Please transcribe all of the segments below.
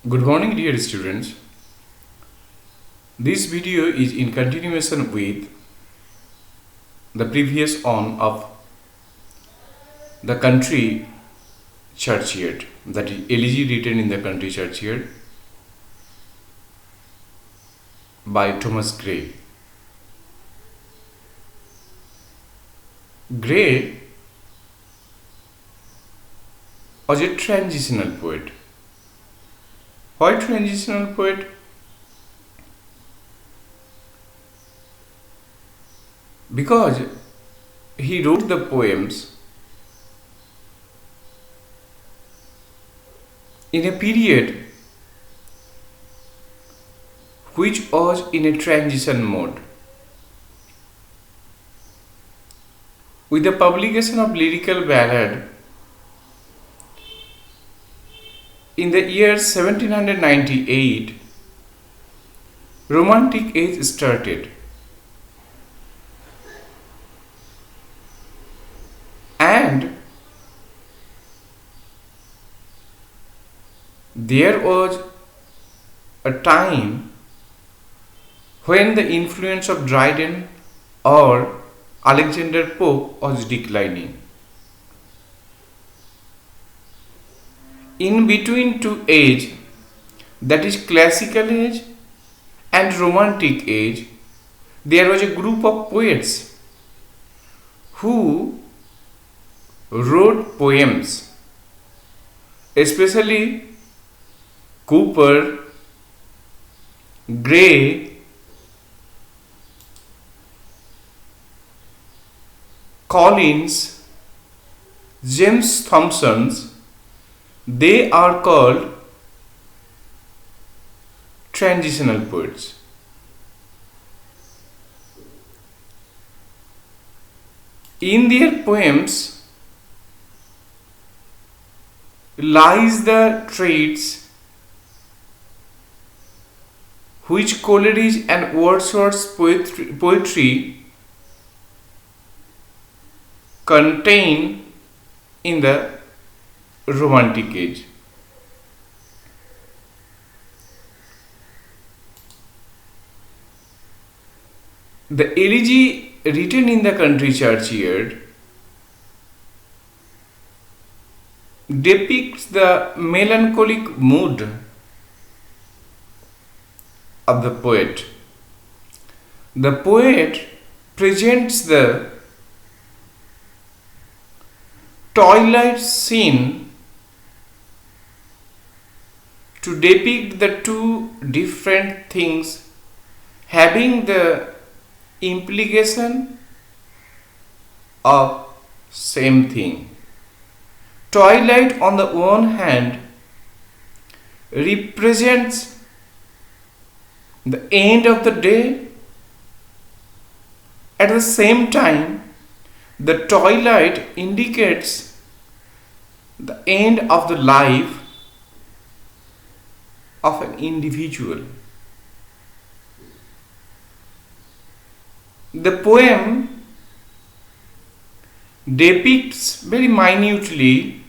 Good morning, dear students. This video is in continuation with the previous on of the country churchyard, that is Elegy written in the country churchyard by Thomas Gray. Gray was a transitional poet. Why transitional poet? Because he wrote the poems in a period which was in a transition mode. With the publication of lyrical ballad in the year 1798, Romantic age started, and there was a time when the influence of Dryden or Alexander Pope was declining. In between two age, that is classical age and romantic age, there was a group of poets who wrote poems, especially Cooper, Gray, Collins, James Thomson's. They are called transitional poets. In their poems lies the traits which Coleridge and Wordsworth's poetry contain in the Romantic age. The elegy written in the country churchyard depicts the melancholic mood of the poet. The poet presents the twilight scene to depict the two different things having the implication of same thing. Twilight on the one hand represents the end of the day. At the same time, the twilight indicates the end of the life of an individual. The poem depicts very minutely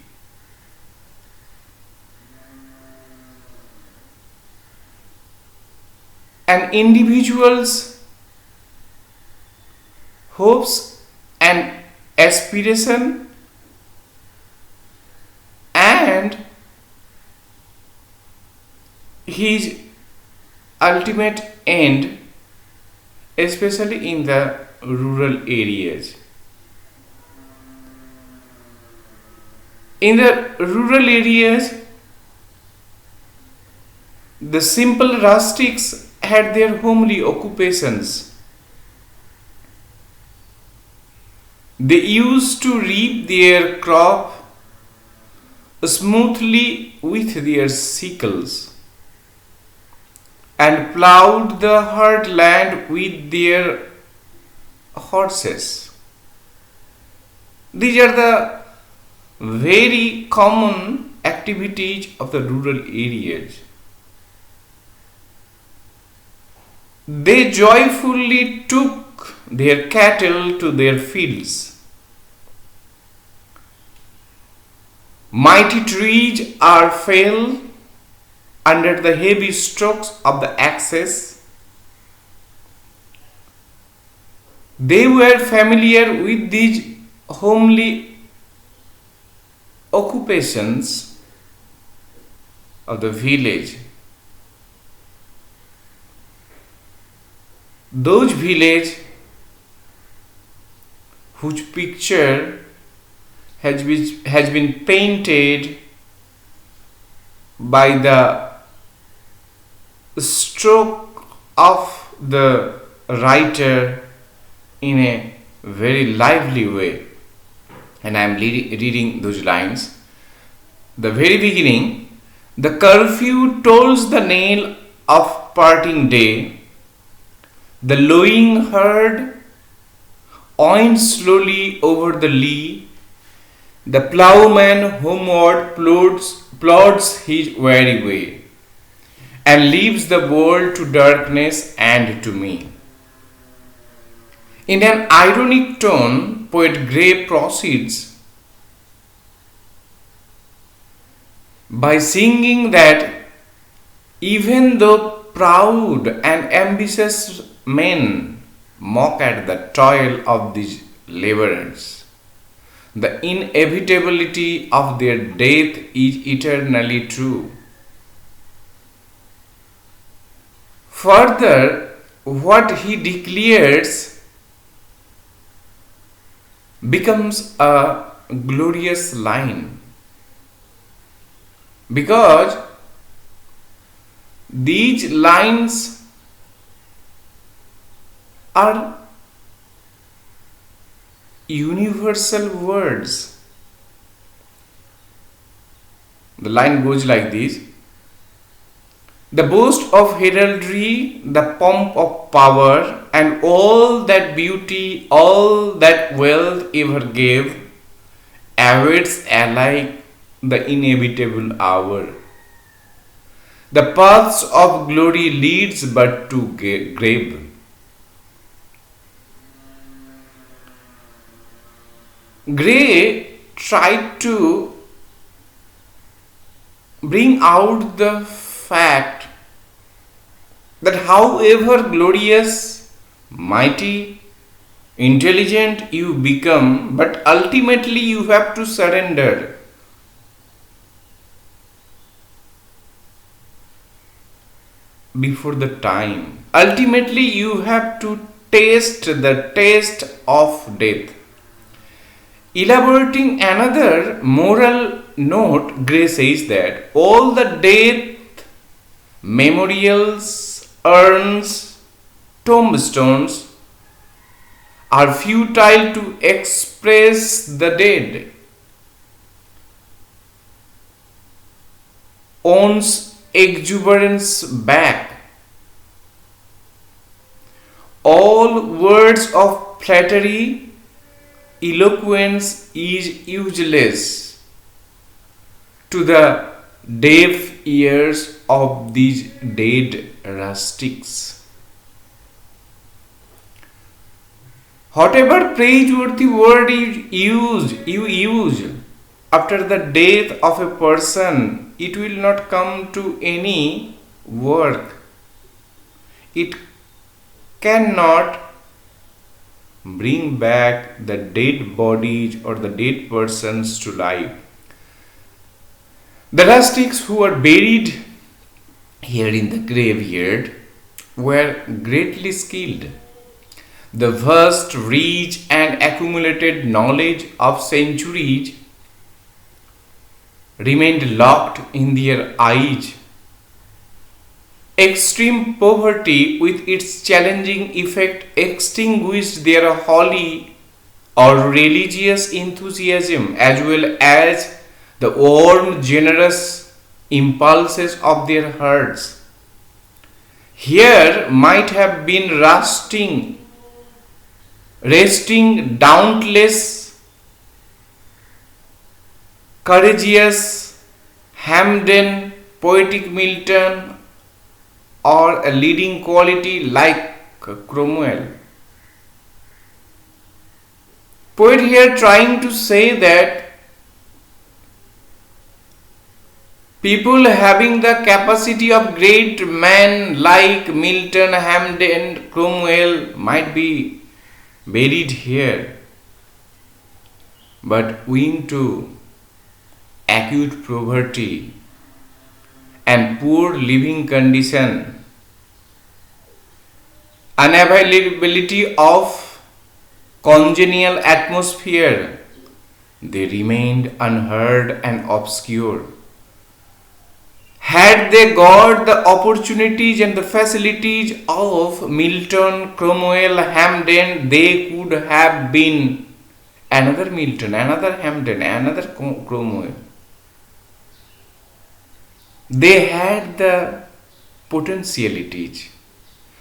an individual's hopes and aspiration and his ultimate end, especially in the rural areas. In the rural areas, the simple rustics had their homely occupations. They used to reap their crop smoothly with their sickles and plowed the hard land with their horses. These are the very common activities of the rural areas. They joyfully took their cattle to their fields. Mighty trees are felled under the heavy strokes of the axes. They were familiar with these homely occupations of the village. Those villages whose picture has been painted by the stroke of the writer in a very lively way. And I am reading those lines. The very beginning, the curfew tolls the knell of parting day. The lowing herd winds slowly over the lea. The ploughman homeward plods his weary way, and leaves the world to darkness and to me. In an ironic tone, poet Gray proceeds by singing that even though proud and ambitious men mock at the toil of these laborers, the inevitability of their death is eternally true. Further, what he declares becomes a glorious line, because these lines are universal words. The line goes like this: the boast of heraldry, the pomp of power, and all that beauty, all that wealth ever gave, awaits alike the inevitable hour. The paths of glory leads but to grave. Gray tried to bring out the fact that however glorious, mighty, intelligent you become, but ultimately you have to surrender. Before the time. Ultimately, you have to taste the taste of death. Elaborating another moral note, Gray says that all the death memorials, urns, tombstones are futile to express the dead. Owns exuberance back. All words of flattery, eloquence is useless to the deaf ears of these dead rustics. Whatever praiseworthy word you use after the death of a person, it will not come to any work. It cannot bring back the dead bodies or the dead persons to life. The rustics who are buried here in the graveyard were greatly skilled. The vast, rich, and accumulated knowledge of centuries remained locked in their eyes. Extreme poverty with its challenging effect extinguished their holy or religious enthusiasm, as well as the warm, generous impulses of their hearts. Here might have been resting dauntless, courageous Hamden, poetic Milton, or a leading quality like Cromwell. Poet here trying to say that People having the capacity of great men like Milton, Hampden, Cromwell might be buried here, but owing to acute poverty and poor living condition, unavailability of congenial atmosphere, they remained unheard and obscure. Had they got the opportunities and the facilities of Milton, Cromwell, Hampden, they could have been another Milton, another Hampden, another Cromwell. They had the potentialities,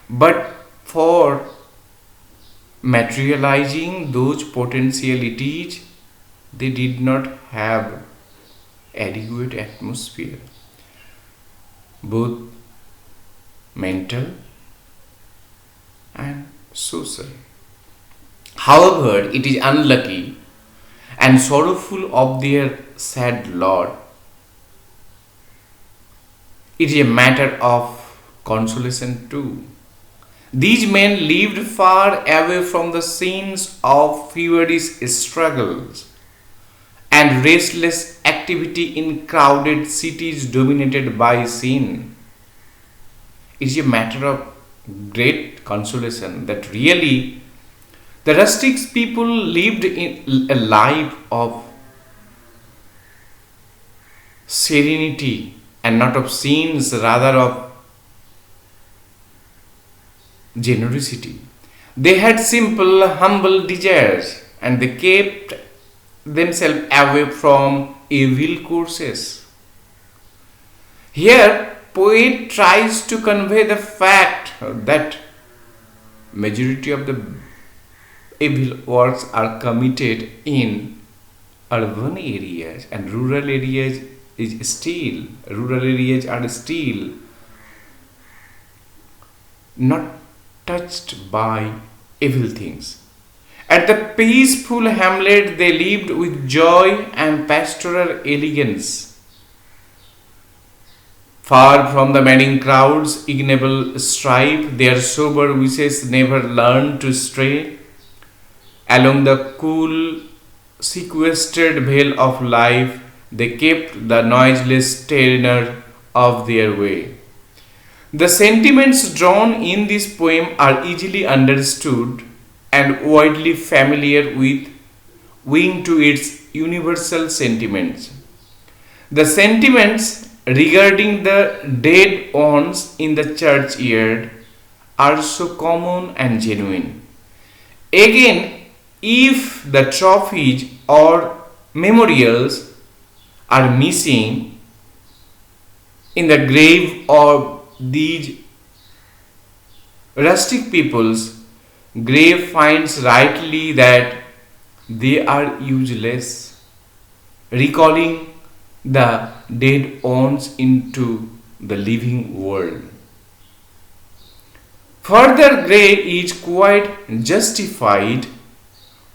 but for materializing those potentialities, they did not have adequate atmosphere, both mental and social. However, it is unlucky and sorrowful of their sad lot. It is a matter of consolation too. These men lived far away from the scenes of feverish struggles and restless activity in crowded cities dominated by sin. It is a matter of great consolation that really the rustics people lived in a life of serenity and not of sins, rather of generosity. They had simple, humble desires and they kept themselves away from evil courses. Here, poet tries to convey the fact that majority of the evil works are committed in urban areas and rural areas are still not touched by evil things. At the peaceful hamlet they lived with joy and pastoral elegance. Far from the madding crowd's ignoble strife, their sober wishes never learned to stray along the cool, sequestered vale of life. They kept the noiseless tenor of their way. The sentiments drawn in this poem are easily understood and widely familiar with owing to its universal sentiments. The sentiments regarding the dead ones in the churchyard are so common and genuine. Again, if the trophies or memorials are missing in the grave of these rustic peoples, grave finds rightly that they are useless, recalling the dead ones into the living world. Further, Gray is quite justified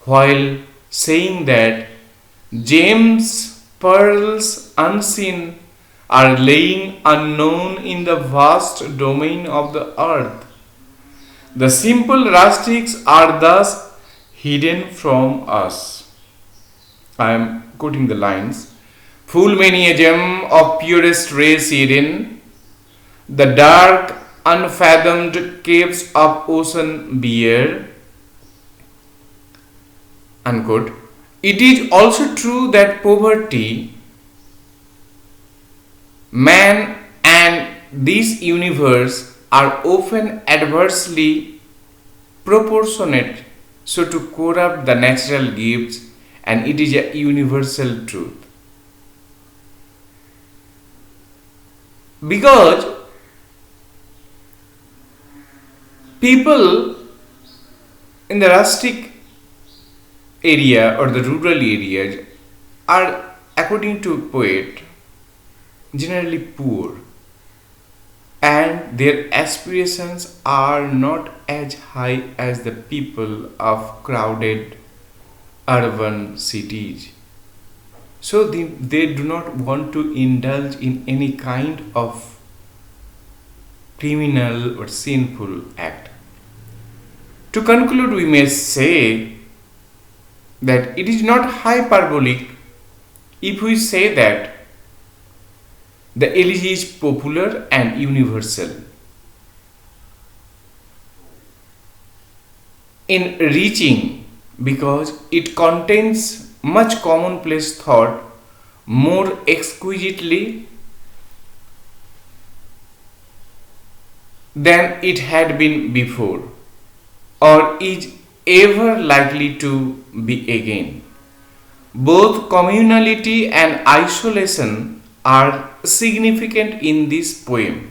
while saying that James' pearls unseen are laying unknown in the vast domain of the earth. The simple rustics are thus hidden from us. I am quoting the lines. Full many a gem of purest race hidden, the dark, unfathomed caves of ocean bear. Unquote. It is also true that poverty, man, and this universe are often adversely proportionate so to corrupt the natural gifts, and it is a universal truth. Because people in the rustic area or the rural areas are, according to poet, generally poor, and their aspirations are not as high as the people of crowded urban cities. So they do not want to indulge in any kind of criminal or sinful act. To conclude, we may say that it is not hyperbolic if we say that the elegy is popular and universal in reaching because it contains much commonplace thought more exquisitely than it had been before or is ever likely to be again. Both communality and isolation are significant in this poem.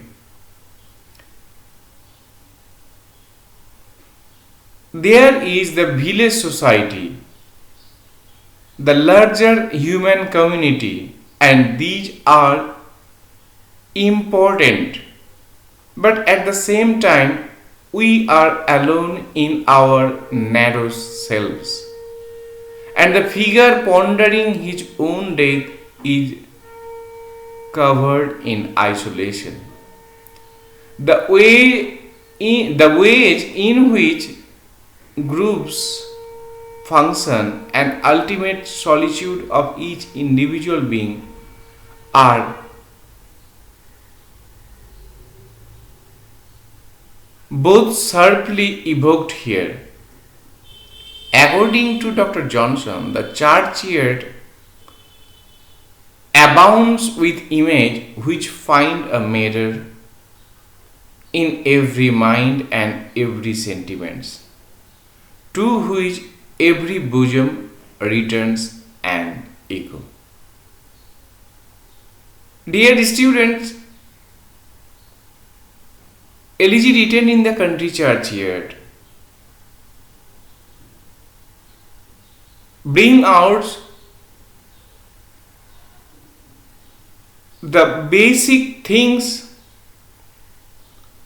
There is the village society, the larger human community, and these are important, but at the same time, we are alone in our narrow selves. And the figure pondering his own death is covered in isolation. The ways in which groups function and ultimate solitude of each individual being are both sharply evoked here. According to Dr. Johnson, the churchyard abounds with images which find a mirror in every mind and every sentiment, to which every bosom returns an echo. Dear students, Elegy written in the country churchyard bring out the basic things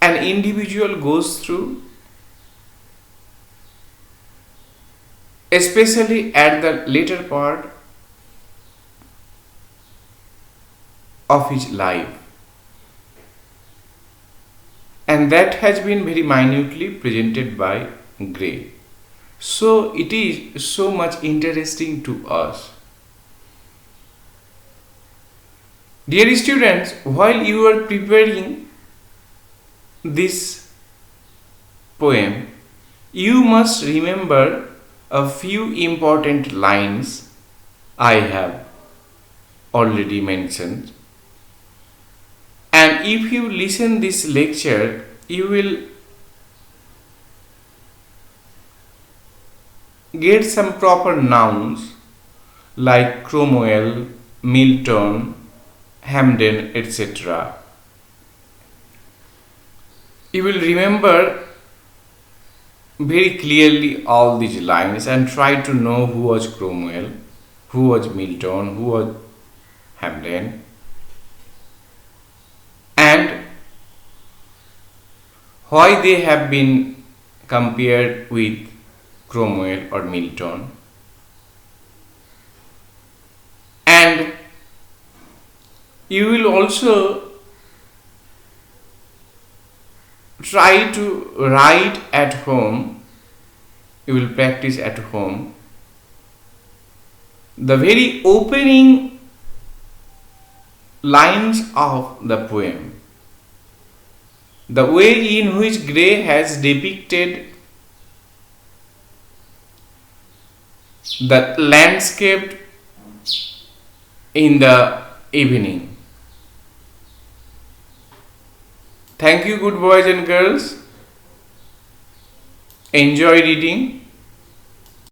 an individual goes through, especially at the later part of his life, and that has been very minutely presented by Gray. So it is so much interesting to us. Dear students, while you are preparing this poem, you must remember a few important lines I have already mentioned. And if you listen this lecture, you will get some proper nouns like Cromwell, Milton, Hampden, etc. You will remember very clearly all these lines and try to know who was Cromwell, who was Milton, who was Hampden, and why they have been compared with Cromwell or Milton. And you will also try to write at home, you will practice at home, the very opening lines of the poem. The way in which Gray has depicted the landscape in the evening. Thank you, good boys and girls. Enjoy reading.